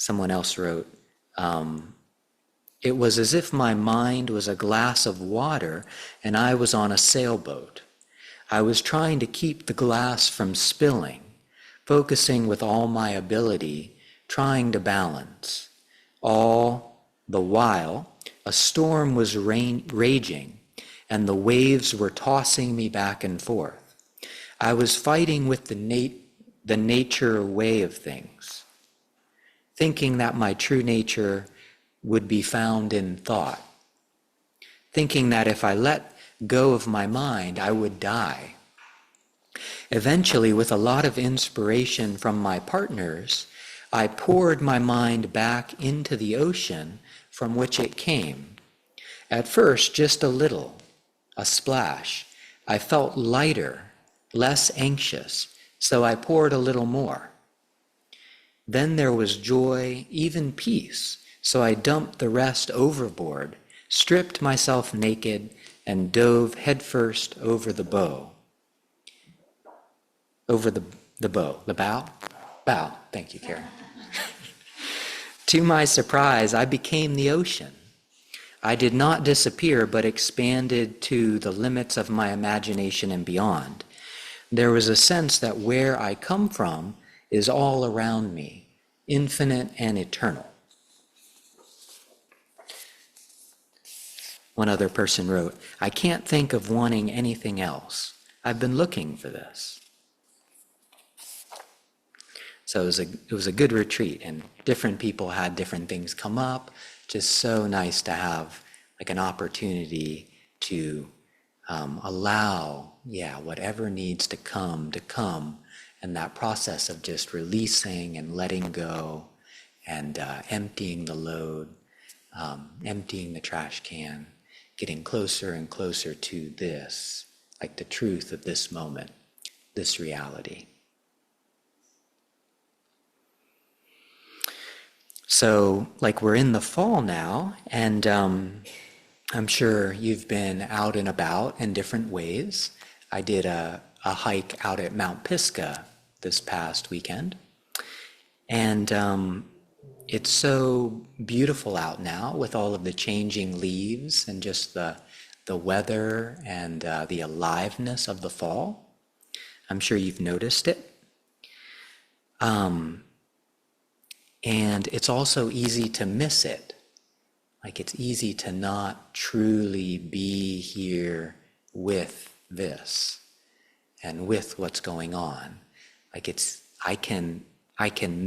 Someone else wrote, it was as if my mind was a glass of water and I was on a sailboat. I was trying to keep the glass from spilling, focusing with all my ability, trying to balance. All the while, a storm was raging, and the waves were tossing me back and forth. I was fighting with the nature way of things, thinking that my true nature would be found in thought, thinking that if I let go of my mind, I would die. Eventually, with a lot of inspiration from my partners, I poured my mind back into the ocean from which it came. At first, just a little, a splash. I felt lighter, less anxious, so I poured a little more. Then there was joy, even peace, so I dumped the rest overboard, stripped myself naked, and dove headfirst over the bow. Over the bow. The bow? Bow. Thank you, Karen. To my surprise, I became the ocean. I did not disappear, but expanded to the limits of my imagination and beyond. There was a sense that where I come from is all around me, infinite and eternal. One other person wrote, I can't think of wanting anything else. I've been looking for this. So it was a good retreat, and different people had different things come up. Just so nice to have like an opportunity to allow, whatever needs to come, and that process of just releasing and letting go and emptying the load, emptying the trash can, getting closer and closer to this, like the truth of this moment, this reality. So, like, we're in the fall now, and I'm sure you've been out and about in different ways. I did a hike out at Mount Pisgah this past weekend, and it's so beautiful out now with all of the changing leaves and just the weather and the aliveness of the fall. I'm sure you've noticed it. And it's also easy to miss it. Like, it's easy to not truly be here with this and with what's going on. Like, I can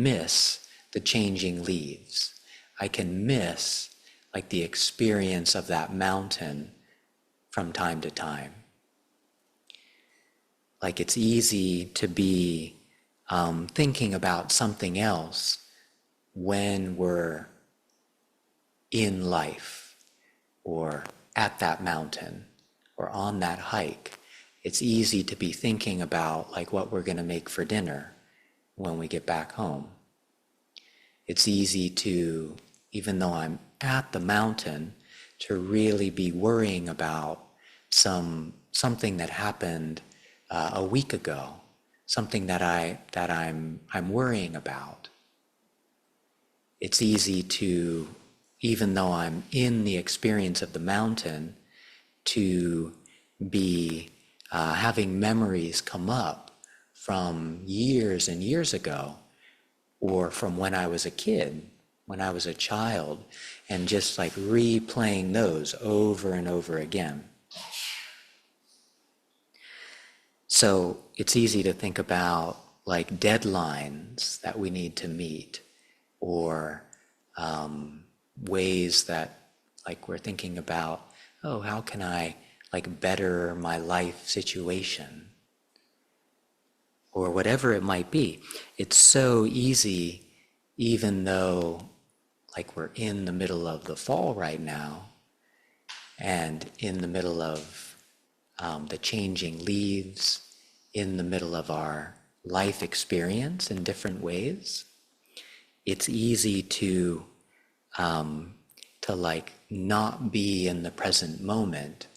miss the changing leaves. I can miss like the experience of that mountain from time to time. Like, it's easy to be thinking about something else when we're in life or at that mountain or on that hike. It's easy to be thinking about like what we're going to make for dinner when we get back home. It's easy to, even though I'm at the mountain, to really be worrying about something that happened a week ago, something that I'm worrying about. It's easy to, even though I'm in the experience of the mountain, to be having memories come up from years and years ago, or from when I was a kid, when I was a child, and just like replaying those over and over again. So it's easy to think about like deadlines that we need to meet, or ways that like we're thinking about, oh, how can I like better my life situation? Or whatever it might be. It's so easy, even though like we're in the middle of the fall right now, and in the middle of the changing leaves, in the middle of our life experience in different ways. It's easy to like not be in the present moment,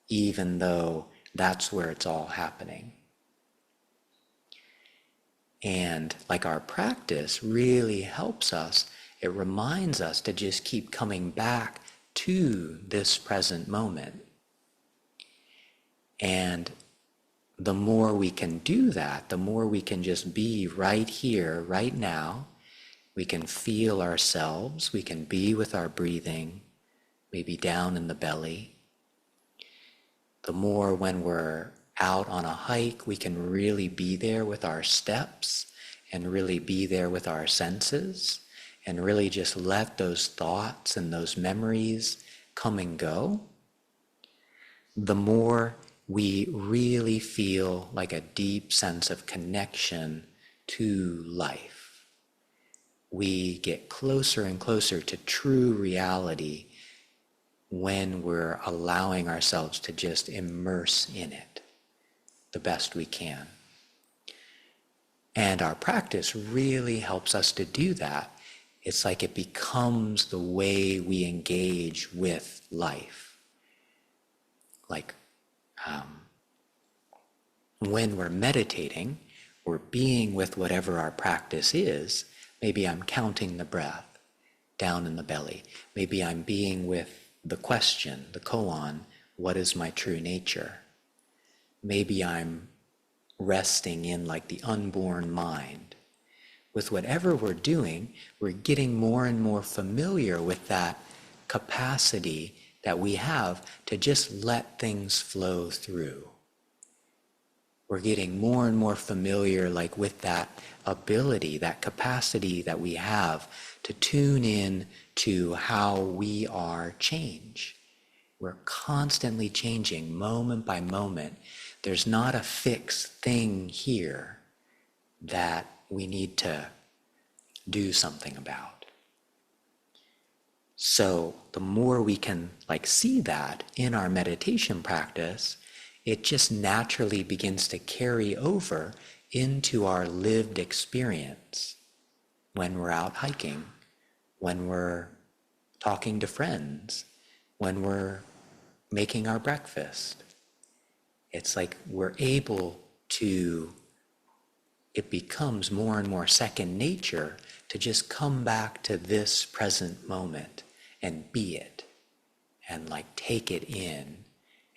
even though that's where it's all happening. And like our practice really helps us It reminds us to just keep coming back to this present moment. And the more we can do that, the more we can just be right here, right now. We can feel ourselves, we can be with our breathing, maybe down in the belly. The more when we're out on a hike, we can really be there with our steps and really be there with our senses and really just let those thoughts and those memories come and go. The more we really feel like a deep sense of connection to life. We get closer and closer to true reality when we're allowing ourselves to just immerse in it the best we can. And our practice really helps us to do that. It's like it becomes the way we engage with life. Like when we're meditating, we're being with whatever our practice is. Maybe I'm counting the breath down in the belly. Maybe I'm being with the question, the koan, what is my true nature? Maybe I'm resting in like the unborn mind. With whatever we're doing, we're getting more and more familiar with that capacity that we have to just let things flow through. We're getting more and more familiar like with that ability, that capacity that we have to tune in to how we are change. We're constantly changing moment by moment. There's not a fixed thing here that we need to do something about. So the more we can like see that in our meditation practice, it just naturally begins to carry over into our lived experience when we're out hiking, when we're talking to friends, when we're making our breakfast. It's like we're able to, it becomes more and more second nature to just come back to this present moment and be it and like take it in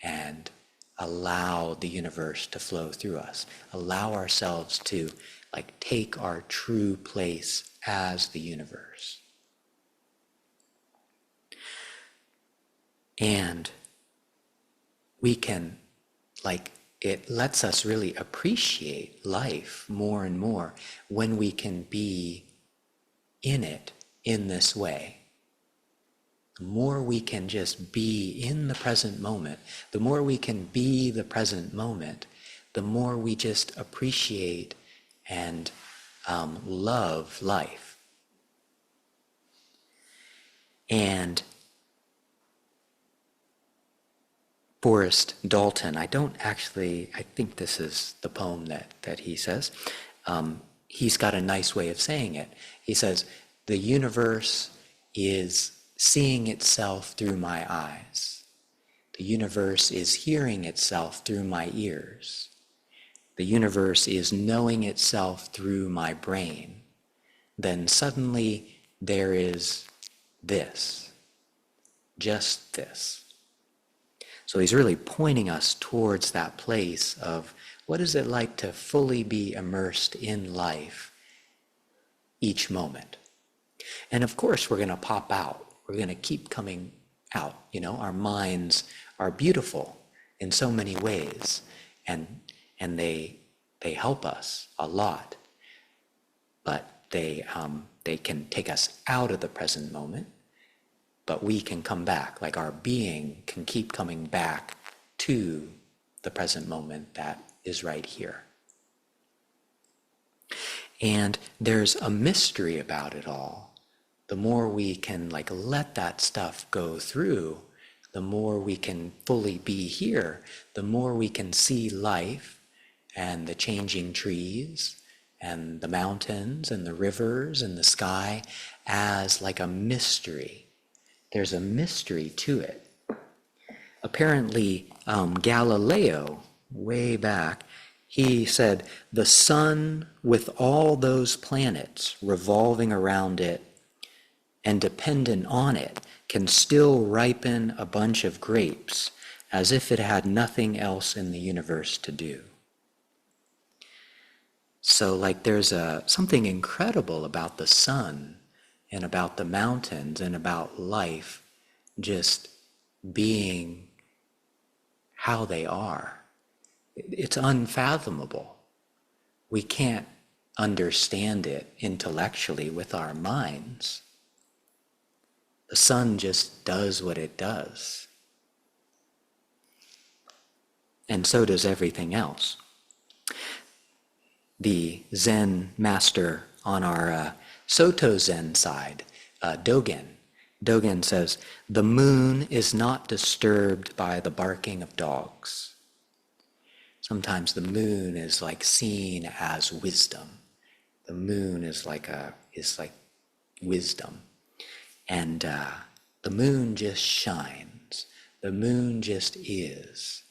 and allow the universe to flow through us, allow ourselves to like take our true place as the universe. And we can like, it lets us really appreciate life more and more when we can be in it in this way. The more we can just be in the present moment, the more we can be the present moment, the more we just appreciate and love life. And Forrest Dalton, I think this is the poem that he says. He's got a nice way of saying it. He says, the universe is seeing itself through my eyes. The universe is hearing itself through my ears. The universe is knowing itself through my brain. Then suddenly there is this, just this. So he's really pointing us towards that place of what is it like to fully be immersed in life each moment. And of course, we're going to pop out. We're going to keep coming out. You know, our minds are beautiful in so many ways, and they help us a lot. But they can take us out of the present moment. But we can come back, like our being can keep coming back to the present moment that is right here. And there's a mystery about it all. The more we can like let that stuff go through, the more we can fully be here, the more we can see life and the changing trees and the mountains and the rivers and the sky as like a mystery. There's a mystery to it. Apparently, Galileo, way back, he said, the sun with all those planets revolving around it and dependent on it, can still ripen a bunch of grapes as if it had nothing else in the universe to do. So like there's something incredible about the sun and about the mountains and about life just being how they are. It's unfathomable. We can't understand it intellectually with our minds. The sun just does what it does. And so does everything else. The Zen master on our Soto Zen side, Dogen says, the moon is not disturbed by the barking of dogs. Sometimes the moon is like seen as wisdom. The moon is like wisdom. And the moon just shines. The moon just is.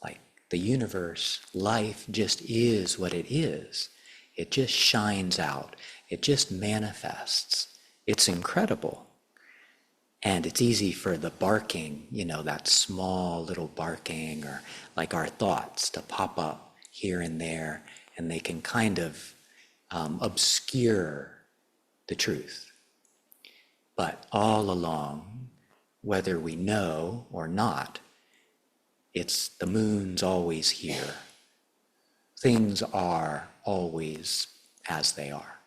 Like the universe, life just is what it is. It just shines out. It just manifests. It's incredible. And it's easy for the barking, that small little barking, or like our thoughts to pop up here and there, and they can kind of obscure the truth. But all along, whether we know or not, it's the moon's always here. Things are always as they are.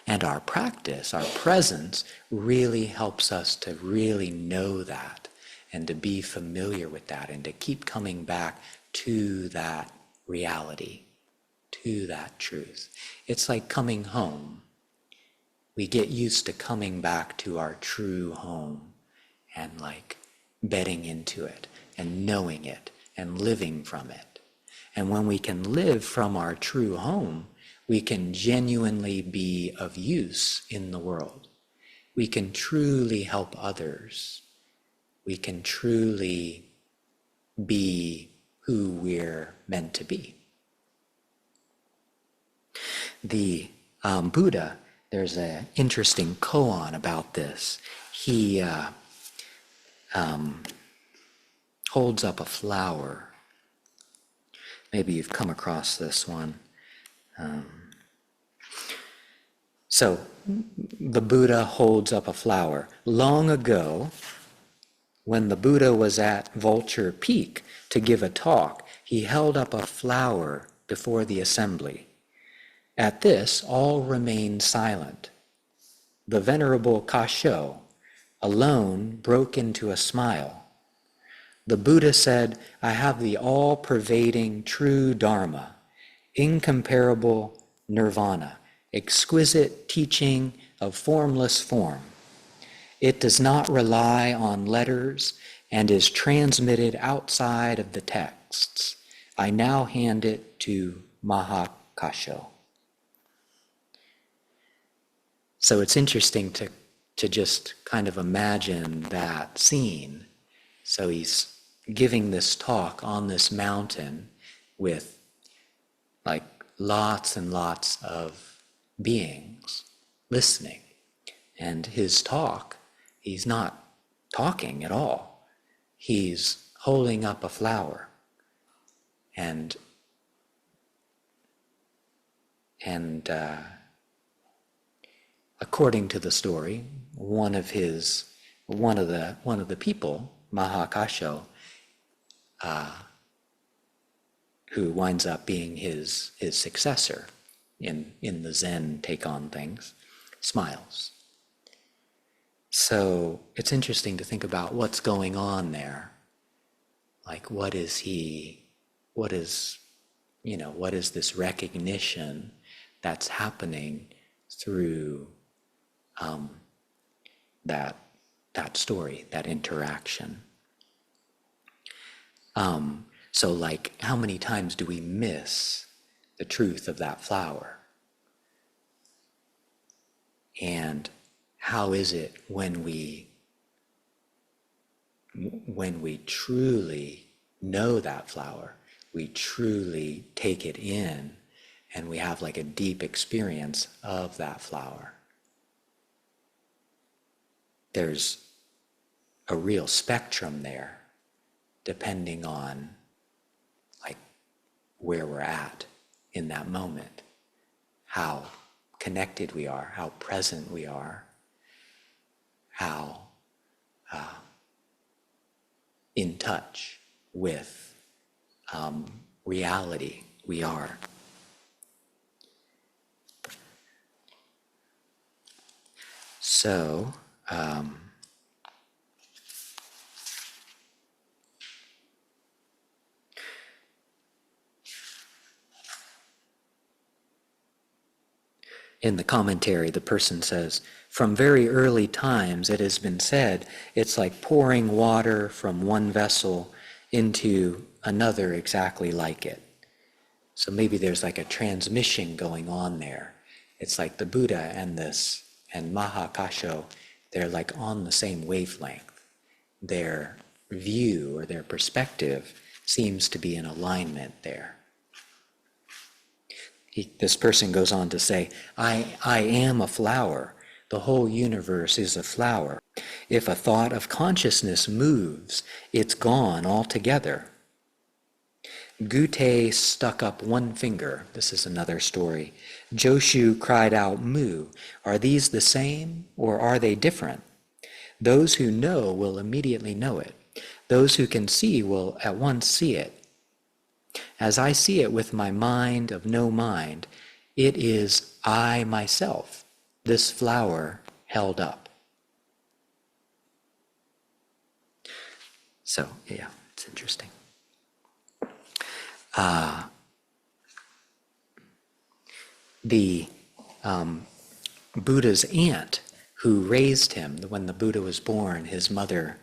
And our practice, our presence, really helps us to really know that and to be familiar with that and to keep coming back to that reality, to that truth. It's like coming home. We get used to coming back to our true home and like bedding into it and knowing it and living from it. And when we can live from our true home, we can genuinely be of use in the world. We can truly help others. We can truly be who we're meant to be. The Buddha, there's an interesting koan about this. He holds up a flower. Maybe you've come across this one. So the Buddha holds up a flower. Long ago, when the Buddha was at Vulture Peak to give a talk, he held up a flower before the assembly. At this, all remained silent. The Venerable Kasho alone broke into a smile. The Buddha said, I have the all-pervading true Dharma, incomparable nirvana, exquisite teaching of formless form. It does not rely on letters and is transmitted outside of the texts. I now hand it to Mahakasho. So it's interesting to just kind of imagine that scene. So he's giving this talk on this mountain with like lots and lots of beings listening. And his talk, he's not talking at all. He's holding up a flower. And according to the story, one of the people, Mahakasho, who winds up being his successor in the Zen take on things, smiles. So it's interesting to think about what's going on there. Like what is this recognition that's happening through that story, that interaction. So like how many times do we miss the truth of that flower? And how is it when we truly know that flower, we truly take it in, and we have like a deep experience of that flower? there's a real spectrum there, depending on like where we're at in that moment, how connected we are, how present we are, how in touch with reality we are. So, in the commentary, the person says, from very early times it has been said it's like pouring water from one vessel into another exactly like it. So maybe there's like a transmission going on there. It's like the Buddha and Mahakasho, they're like on the same wavelength. Their view or their perspective seems to be in alignment there. This person goes on to say, I am a flower. The whole universe is a flower. If a thought of consciousness moves, it's gone altogether. Gute stuck up one finger. This is another story. Joshu cried out, "Mu! Are these the same, or are they different?" Those who know will immediately know it. Those who can see will at once see it. As I see it with my mind of no mind, it is I myself, this flower held up. So, yeah, it's interesting. The Buddha's aunt who raised him, when the Buddha was born, his mother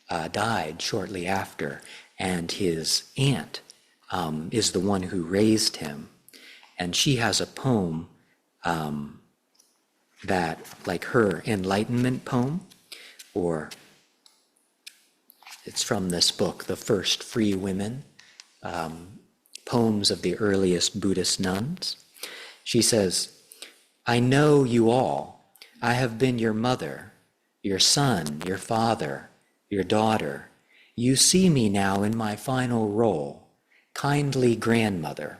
died shortly after, and his aunt is the one who raised him. And she has a poem that, like her enlightenment poem, or it's from this book, The First Free Women, poems of the earliest Buddhist nuns. She says, I know you all. I have been your mother, your son, your father, your daughter. You see me now in my final role, kindly grandmother.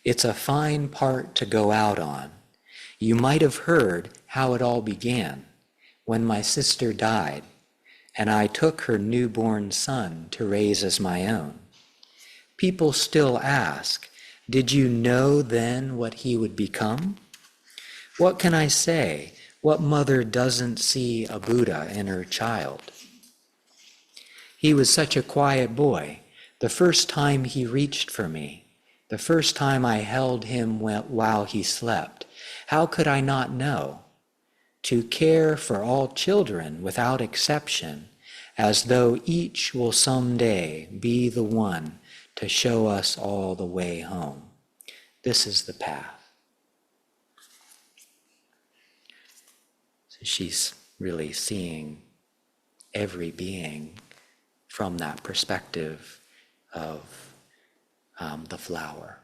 It's a fine part to go out on. You might have heard how it all began when my sister died and I took her newborn son to raise as my own. People still ask, did you know then what he would become? What can I say? What mother doesn't see a Buddha in her child? He was such a quiet boy. The first time he reached for me, the first time I held him while he slept, how could I not know? To care for all children without exception, as though each will someday be the one to show us all the way home. This is the path. So she's really seeing every being from that perspective of the flower.